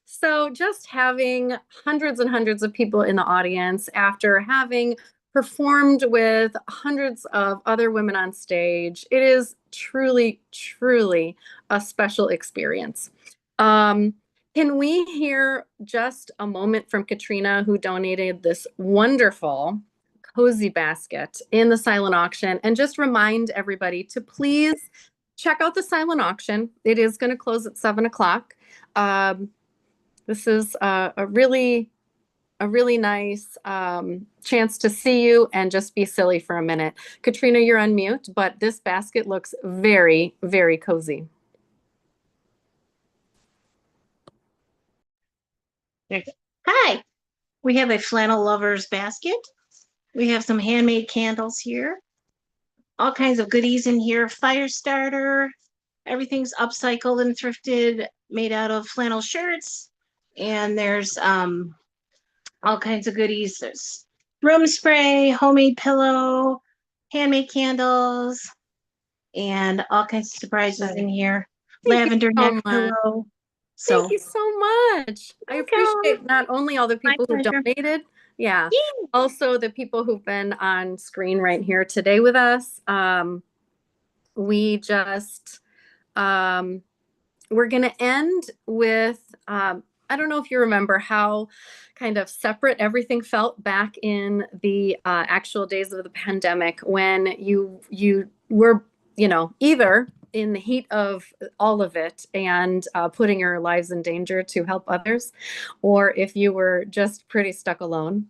So just having hundreds and hundreds of people in the audience after having performed with hundreds of other women on stage, it is truly, truly a special experience. Can we hear just a moment from Katrina, who donated this wonderful cozy basket in the silent auction, and just remind everybody to please check out the silent auction. It is going to close at 7 o'clock. This is a really nice chance to see you and just be silly for a minute. Katrina, you're on mute, but this basket looks very, very cozy. Hi, we have a flannel lovers basket. We have some handmade candles here. All kinds of goodies in here. Fire starter. Everything's upcycled and thrifted, made out of flannel shirts. And there's all kinds of goodies. There's room spray, homemade pillow, handmade candles, and all kinds of surprises in here. Lavender neck pillow. So thank you so much. I appreciate not only all the people who donated, also the people who've been on screen right here today with us. We just we're going to end with I don't know if you remember how kind of separate everything felt back in the actual days of the pandemic, when you were, either in the heat of all of it and putting your lives in danger to help others, or if you were just pretty stuck alone.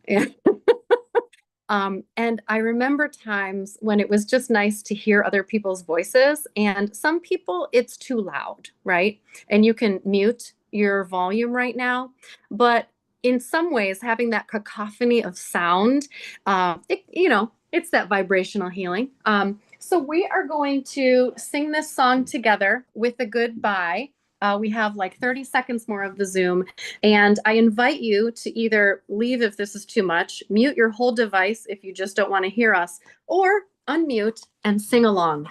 And I remember times when it was just nice to hear other people's voices, and some people it's too loud, right? And you can mute your volume right now, but in some ways having that cacophony of sound, it's that vibrational healing. So we are going to sing this song together with a goodbye. We have like 30 seconds more of the Zoom, and I invite you to either leave if this is too much, mute your whole device if you just don't want to hear us, or unmute and sing along.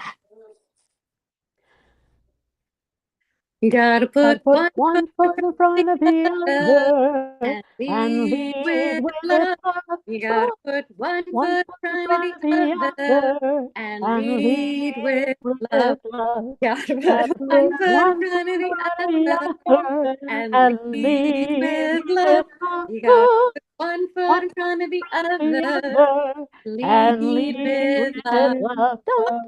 You gotta put one foot in front of the other and lead with love. You gotta put one foot in front of the other and lead with love. Gotta put one foot in front of the other and lead with love. You gotta put one foot in front of the other, lead with love.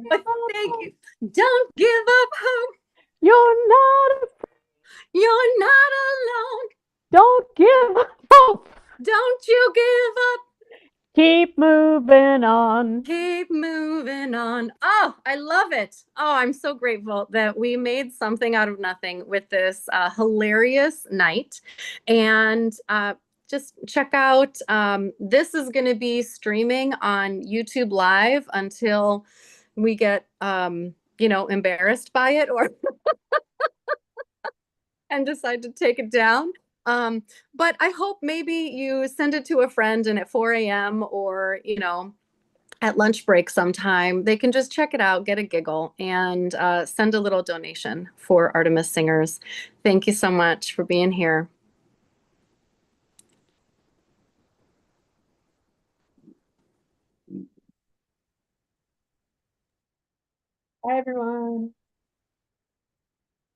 Thank you. Don't give up hope. You're not You're not alone. Don't give up. Don't you give up. Keep moving on. Keep moving on. Oh, I love it. Oh, I'm so grateful that we made something out of nothing with this hilarious night. And just check out, this is going to be streaming on YouTube Live until we get, embarrassed by it or and decide to take it down. But I hope maybe you send it to a friend, and at 4 a.m. or, at lunch break sometime, they can just check it out, get a giggle, and send a little donation for Artemis Singers. Thank you so much for being here. Bye, everyone.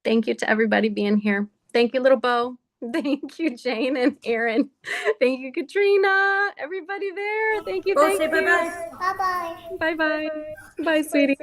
Thank you to everybody being here. Thank you, little Bo. Thank you, Jane and Aaron. Thank you, Katrina. Everybody there. Thank you. Go Thank say you. bye-bye. bye-bye. Bye-bye. Bye, sweetie.